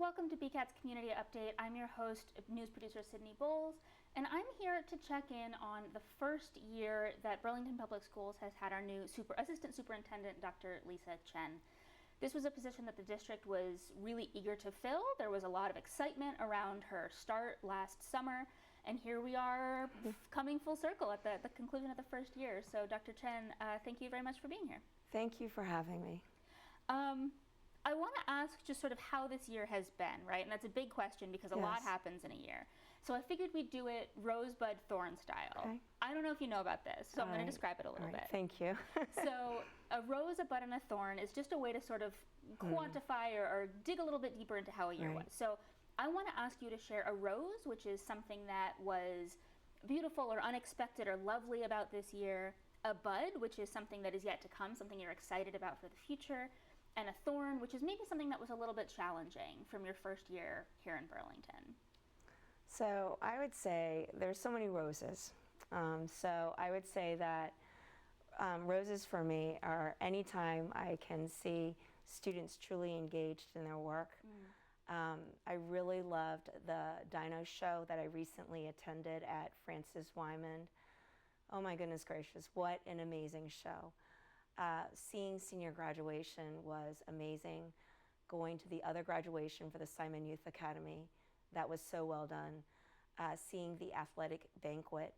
Welcome to BCAT's Community Update. I'm your host, news producer Sydney Boles, and I'm here to check in on the first year that Burlington Public Schools has had our new Assistant Superintendent Dr. Chen. This was a position that the district was really eager to fill. There was a lot of excitement around her start last summer, and here we are coming full circle at the conclusion of the first year. So Dr. Chen, thank you very much for being here. Thank you for having me. I want to ask just sort of how this year has been, right? And that's a big question because a lot happens in a year. So I figured we'd do it rosebud thorn style. Okay. I don't know if you know about this, so I'm going to describe it a little bit. Thank you. So a rose, a bud, and a thorn is just a way to sort of quantify or dig a little bit deeper into how a year was. So I want to ask you to share a rose, which is something that was beautiful or unexpected or lovely about this year, a bud, which is something that is yet to come, something you're excited about for the future, and a thorn, which is maybe something that was a little bit challenging from your first year here in Burlington. So I would say there's so many roses. So I would say that roses for me are anytime I can see students truly engaged in their work. I really loved the dino show that I recently attended at Francis Wyman. Oh my goodness gracious, what an amazing show. Seeing senior graduation was amazing. Going to the other graduation for the Simon Youth Academy, that was so well done. Seeing the athletic banquet,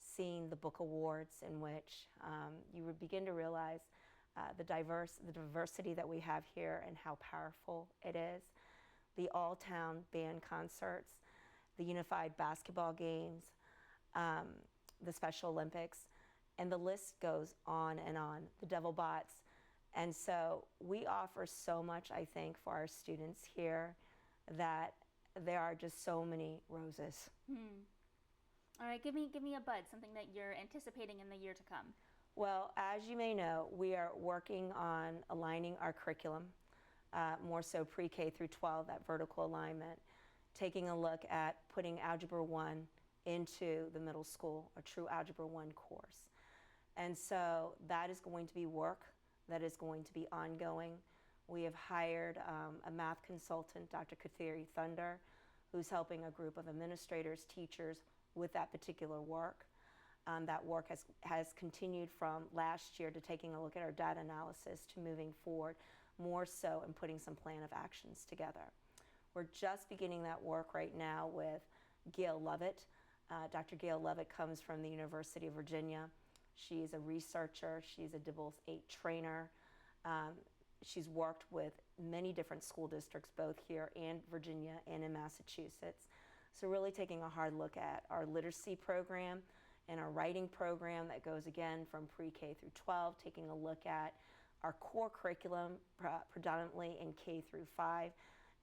seeing the book awards in which you would begin to realize the diversity that we have here and how powerful it is. The all-town band concerts, the unified basketball games, the Special Olympics, and the list goes on and on, the Devil Bots. And so we offer so much, I think, for our students here that there are just so many roses. All right, give me a bud, something that you're anticipating in the year to come. Well, as you may know, we are working on aligning our curriculum, more so pre-K through 12, that vertical alignment, taking a look at putting Algebra 1 into the middle school, a true Algebra 1 course. And so that is going to be work that is going to be ongoing. We have hired a math consultant, Dr. Kathiri Thunder, who's helping a group of administrators, teachers with that particular work. That work has continued from last year to taking a look at our data analysis to moving forward more so and putting some plan of actions together. We're just beginning that work right now with Gail Lovett. Dr. Gail Lovett comes from the University of Virginia. She's a researcher, she's a DeBoles 8 trainer. She's worked with many different school districts, both here in Virginia and in Massachusetts. So really taking a hard look at our literacy program and our writing program that goes again from pre-K through 12, taking a look at our core curriculum predominantly in K through 5,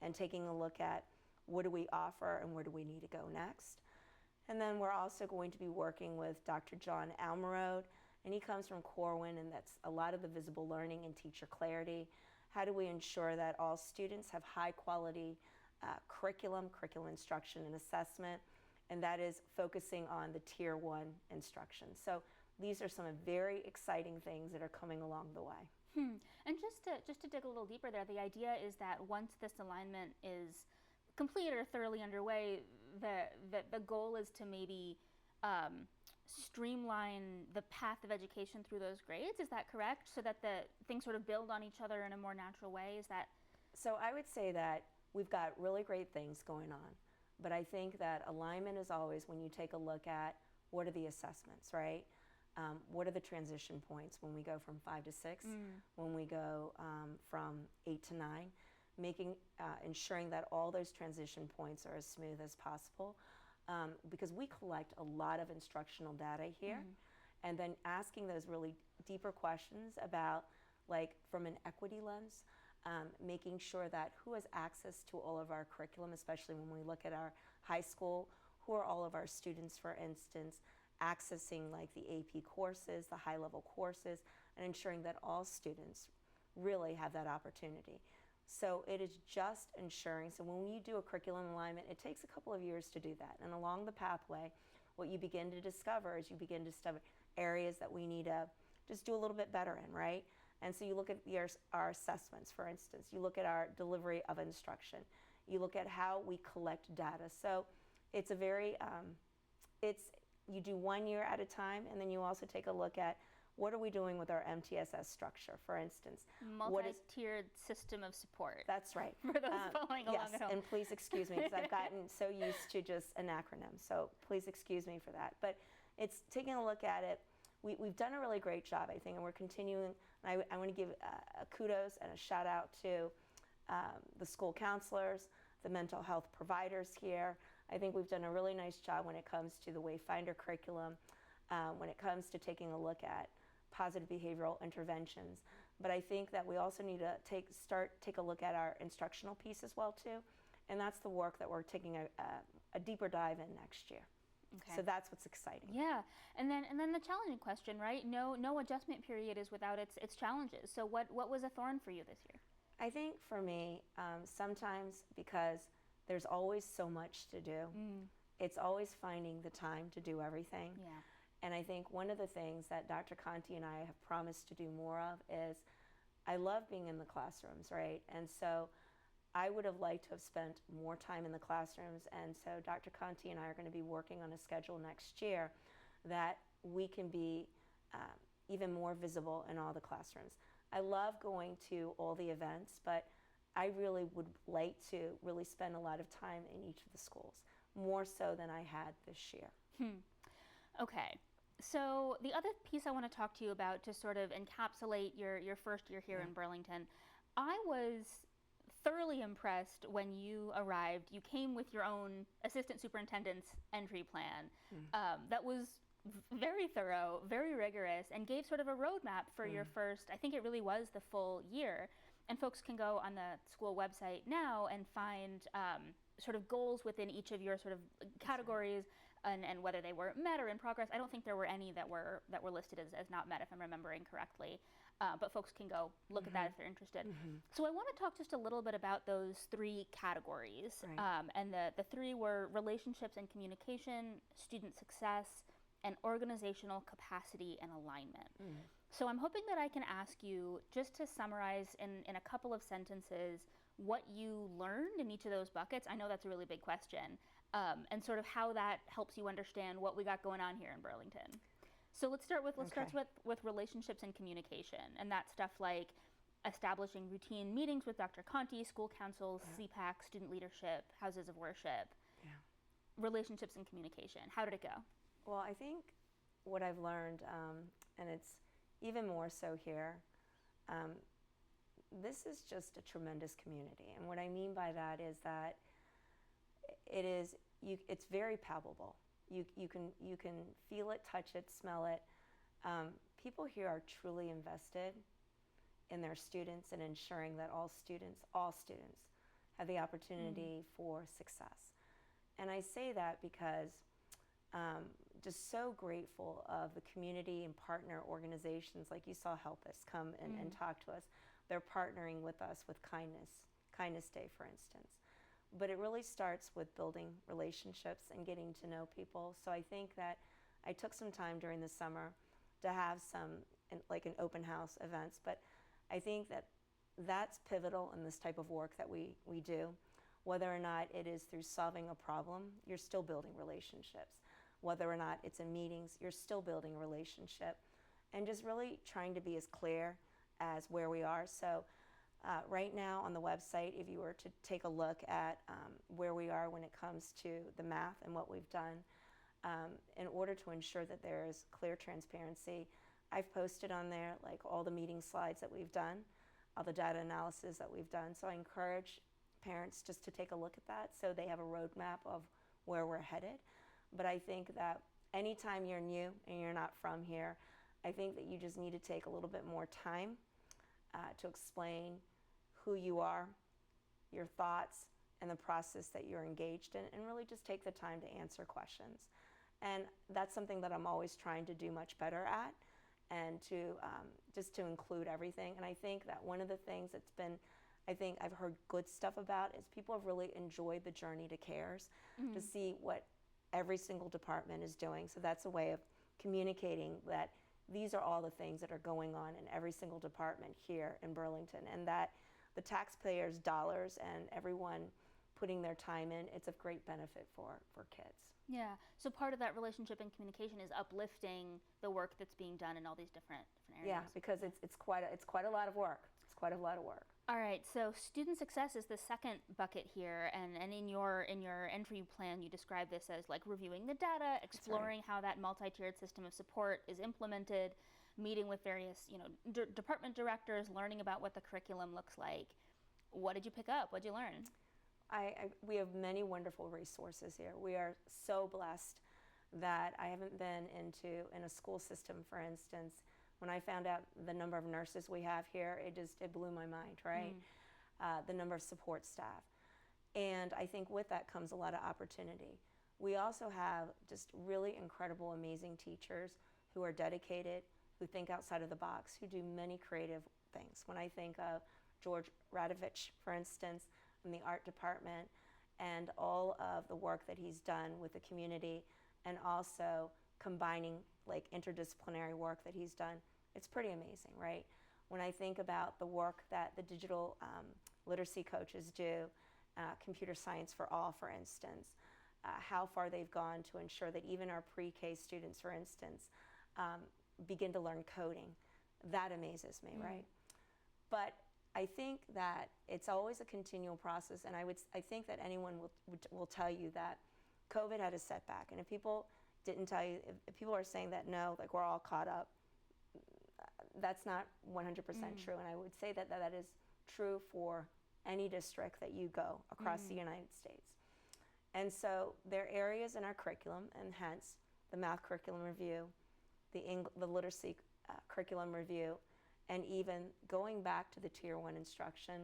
and taking a look at what do we offer and where do we need to go next. And then we're also going to be working with Dr. John Almerode, and he comes from Corwin, and that's a lot of the visible learning and teacher clarity. How do we ensure that all students have high quality curriculum instruction and assessment, and that is focusing on the Tier 1 instruction. So these are some very exciting things that are coming along the way. And just to dig a little deeper there, the idea is that once this alignment is complete or thoroughly underway, the goal is to maybe streamline the path of education through those grades. Is that correct? So that the things sort of build on each other in a more natural way? Is that? So I would say that we've got really great things going on, but I think that alignment is always when you take a look at what are the assessments, right? What are the transition points when we go from 5 to 6, when we go from 8 to 9? Ensuring that all those transition points are as smooth as possible, because we collect a lot of instructional data here, and then asking those really deeper questions about, like from an equity lens, making sure that who has access to all of our curriculum, especially when we look at our high school, who are all of our students, for instance, accessing like the AP courses, the high-level courses, and ensuring that all students really have that opportunity. So it is just ensuring, so when you do a curriculum alignment, it takes a couple of years to do that. And along the pathway, what you begin to discover is you begin to discover areas that we need to just do a little bit better in, right? And so you look at our assessments, for instance. You look at our delivery of instruction. You look at how we collect data. So it's a very, you do 1 year at a time, and then you also take a look at what are we doing with our MTSS structure, for instance. Multi-tiered system of support. That's right. For those following along yes, at home. and please excuse me because I've gotten so used to just an acronym. So please excuse me for that. But it's taking a look at it. We've done a really great job, I think, and we're continuing. And I want to give a kudos and a shout out to the school counselors, the mental health providers here. I think we've done a really nice job when it comes to the Wayfinder curriculum, when it comes to taking a look at positive behavioral interventions. But I think that we also need to take a look at our instructional piece as well too, and that's the work that we're taking a deeper dive in next year. Okay. So that's what's exciting. Yeah, and then the challenging question, right? No adjustment period is without its challenges. So what was a thorn for you this year? I think for me, sometimes because there's always so much to do, it's always finding the time to do everything. Yeah. And I think one of the things that Dr. Conti and I have promised to do more of is, I love being in the classrooms, right? And so I would have liked to have spent more time in the classrooms, and so Dr. Conti and I are going to be working on a schedule next year that we can be even more visible in all the classrooms. I love going to all the events, but I really would like to really spend a lot of time in each of the schools, more so than I had this year. Okay. So the other piece I want to talk to you about to sort of encapsulate your first year here in Burlington, I was thoroughly impressed when you arrived. You came with your own assistant superintendent's entry plan that was very thorough, very rigorous, and gave sort of a roadmap for your first, I think it really was the full year. And folks can go on the school website now and find sort of goals within each of your sort of categories. And whether they were met or in progress. I don't think there were any that were listed as not met, if I'm remembering correctly. But folks can go look at that if they're interested. So I want to talk just a little bit about those 3 categories. Right. And the 3 were relationships and communication, student success, and organizational capacity and alignment. So I'm hoping that I can ask you just to summarize in a couple of sentences what you learned in each of those buckets. I know that's a really big question. And sort of how that helps you understand what we got going on here in Burlington. So let's start with relationships and communication, and that stuff like establishing routine meetings with Dr. Conti, school councils, CPAC, student leadership, houses of worship. Relationships and communication. How did it go? Well, I think what I've learned, and it's even more so here, this is just a tremendous community. And what I mean by that is that it's very palpable. You can feel it, touch it, smell it. People here are truly invested in their students and ensuring that all students have the opportunity for success. And I say that because just so grateful of the community and partner organizations like you saw help us come and talk to us. They're partnering with us with Kindness Day, for instance. But it really starts with building relationships and getting to know people. So I think that I took some time during the summer to have some, like an open house events, but I think that that's pivotal in this type of work that we do. Whether or not it is through solving a problem, you're still building relationships. Whether or not it's in meetings, you're still building a relationship. And just really trying to be as clear as where we are. So right now on the website, if you were to take a look at where we are when it comes to the math and what we've done, in order to ensure that there is clear transparency, I've posted on there like all the meeting slides that we've done, all the data analysis that we've done. So I encourage parents just to take a look at that so they have a roadmap of where we're headed. But I think that anytime you're new and you're not from here, I think that you just need to take a little bit more time to explain who you are, your thoughts, and the process that you're engaged in, and really just take the time to answer questions. And that's something that I'm always trying to do much better at, and to just to include everything. And I think that one of the things that's been, I think I've heard good stuff about, is people have really enjoyed the journey to CARES, to see what every single department is doing. So that's a way of communicating that these are all the things that are going on in every single department here in Burlington, and that the taxpayers' dollars and everyone putting their time in, it's of great benefit for kids. Yeah. So part of that relationship and communication is uplifting the work that's being done in all these different areas. Yeah, because it's quite a lot of work. It's quite a lot of work. All right. So student success is the second bucket here, and in your entry plan, you describe this as like reviewing the data, exploring how that multi-tiered system of support is implemented, meeting with various department directors, learning about what the curriculum looks like. What did you pick up? What did you learn? We have many wonderful resources here. We are so blessed that I haven't been in a school system, for instance. When I found out the number of nurses we have here, it blew my mind, right? The number of support staff. And I think with that comes a lot of opportunity. We also have just really incredible, amazing teachers who are dedicated, who think outside of the box, who do many creative things. When I think of George Radovich, for instance, in the art department, and all of the work that he's done with the community, and also combining like interdisciplinary work that he's done, it's pretty amazing, right? When I think about the work that the digital literacy coaches do, Computer Science for All, for instance, how far they've gone to ensure that even our pre-K students, for instance, begin to learn coding, that amazes me, right? But I think that it's always a continual process, and I think that anyone will tell you that COVID had a setback, and if people didn't tell you, if people are saying that no, like we're all caught up, that's not 100% true, and I would say that that is true for any district that you go across the United States. And so there are areas in our curriculum, and hence the math curriculum review, the literacy curriculum review, and even going back to the Tier 1 instruction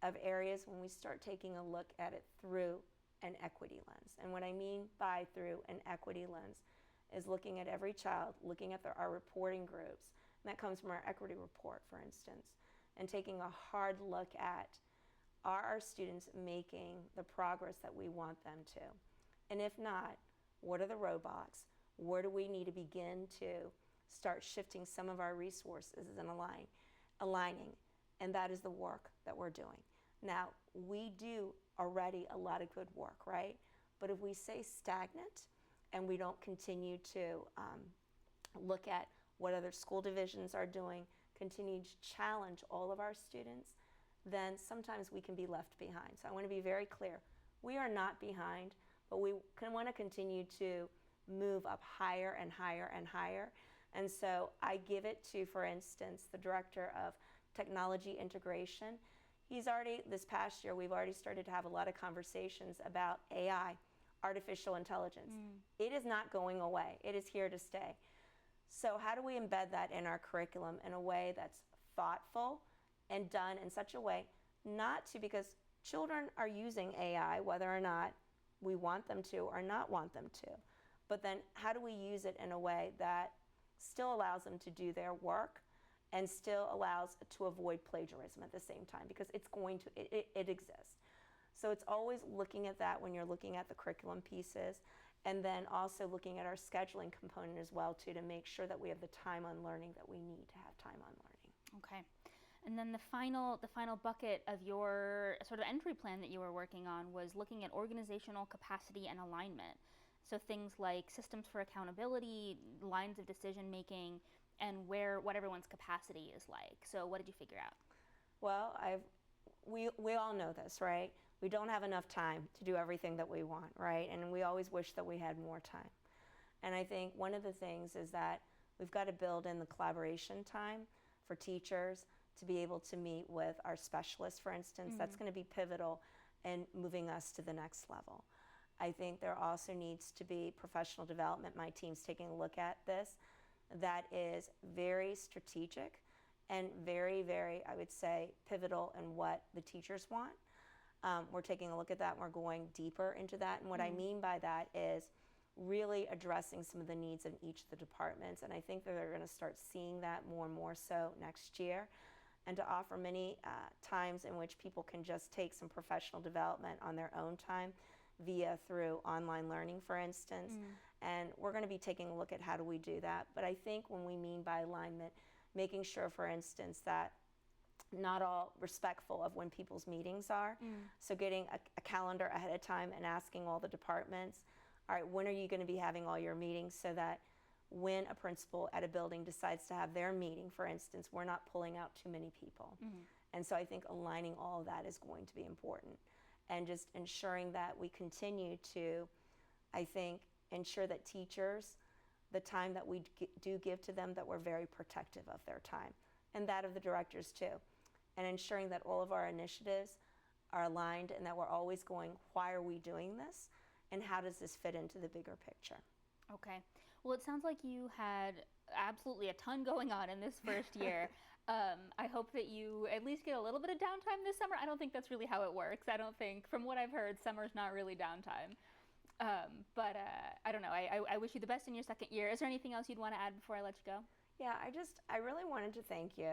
of areas when we start taking a look at it through an equity lens. And what I mean by through an equity lens is looking at every child, looking at our reporting groups, and that comes from our equity report, for instance, and taking a hard look at, are our students making the progress that we want them to? And if not, what are the roadblocks? Where do we need to begin to start shifting some of our resources and aligning? And that is the work that we're doing. Now, we do already a lot of good work, right? But if we stay stagnant and we don't continue to look at what other school divisions are doing, continue to challenge all of our students, then sometimes we can be left behind. So I want to be very clear. We are not behind, but we want to continue to move up higher and higher and higher. And so I give it to, for instance, the Director of Technology Integration. This past year, we've already started to have a lot of conversations about AI, artificial intelligence. It is not going away. It is here to stay. So how do we embed that in our curriculum in a way that's thoughtful and done in such a way, because children are using AI, whether or not we want them to or not want them to. But then how do we use it in a way that still allows them to do their work and still allows to avoid plagiarism at the same time, because it exists. So it's always looking at that when you're looking at the curriculum pieces, and then also looking at our scheduling component as well too, to make sure that we have the time on learning that we need to have time on learning. Okay. And then the final bucket of your sort of entry plan that you were working on was looking at organizational capacity and alignment. So things like systems for accountability, lines of decision making, and what everyone's capacity is like. So what did you figure out? Well, we all know this, right? We don't have enough time to do everything that we want, right? And we always wish that we had more time. And I think one of the things is that we've got to build in the collaboration time for teachers to be able to meet with our specialists, for instance. That's going to be pivotal in moving us to the next level. I think there also needs to be professional development. My team's taking a look at this. That is very strategic and very, very, I would say, pivotal in what the teachers want. We're taking a look at that and we're going deeper into that. And what I mean by that is really addressing some of the needs of each of the departments. And I think that they're going to start seeing that more and more so next year. And to offer many times in which people can just take some professional development on their own time through online learning, for instance. And we're going to be taking a look at how do we do that. But I think when we mean by alignment, making sure, for instance, that not all respectful of when people's meetings are. So getting a calendar ahead of time and asking all the departments, all right, when are you going to be having all your meetings, so that when a principal at a building decides to have their meeting, for instance, we're not pulling out too many people. And so I think aligning all of that is going to be important, and just ensuring that we continue to, I think, ensure that teachers, the time that we do give to them, that we're very protective of their time, and that of the directors too, and ensuring that all of our initiatives are aligned and that we're always going, why are we doing this, and how does this fit into the bigger picture? Okay. Well, it sounds like you had absolutely a ton going on in this first year. I hope that you at least get a little bit of downtime this summer. I don't think that's really how it works. I don't think, from what I've heard, summer's not really downtime. But I don't know. I wish you the best in your second year. Is there anything else you'd want to add before I let you go? Yeah, I really wanted to thank you,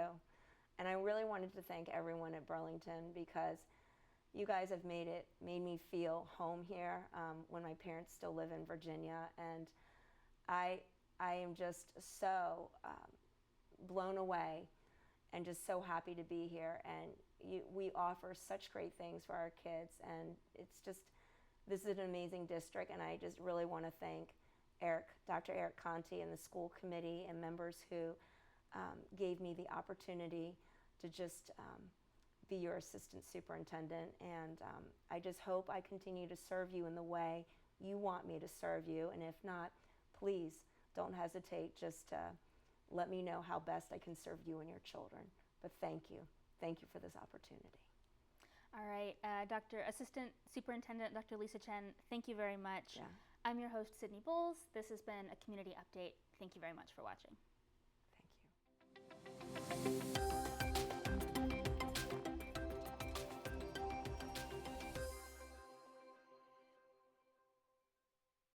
and I really wanted to thank everyone at Burlington, because you guys have made me feel home here when my parents still live in Virginia, and I am just so blown away and just so happy to be here. And we offer such great things for our kids, and this is an amazing district, and I just really want to thank Dr. Eric Conti and the school committee and members who gave me the opportunity to just be your assistant superintendent. And I just hope I continue to serve you in the way you want me to serve you. And if not, please don't hesitate just to let me know how best I can serve you and your children. But thank you. Thank you for this opportunity. All right, Assistant Superintendent Dr. Lisa Chen, thank you very much. Yeah. I'm your host, Sydney Boles. This has been a community update. Thank you very much for watching.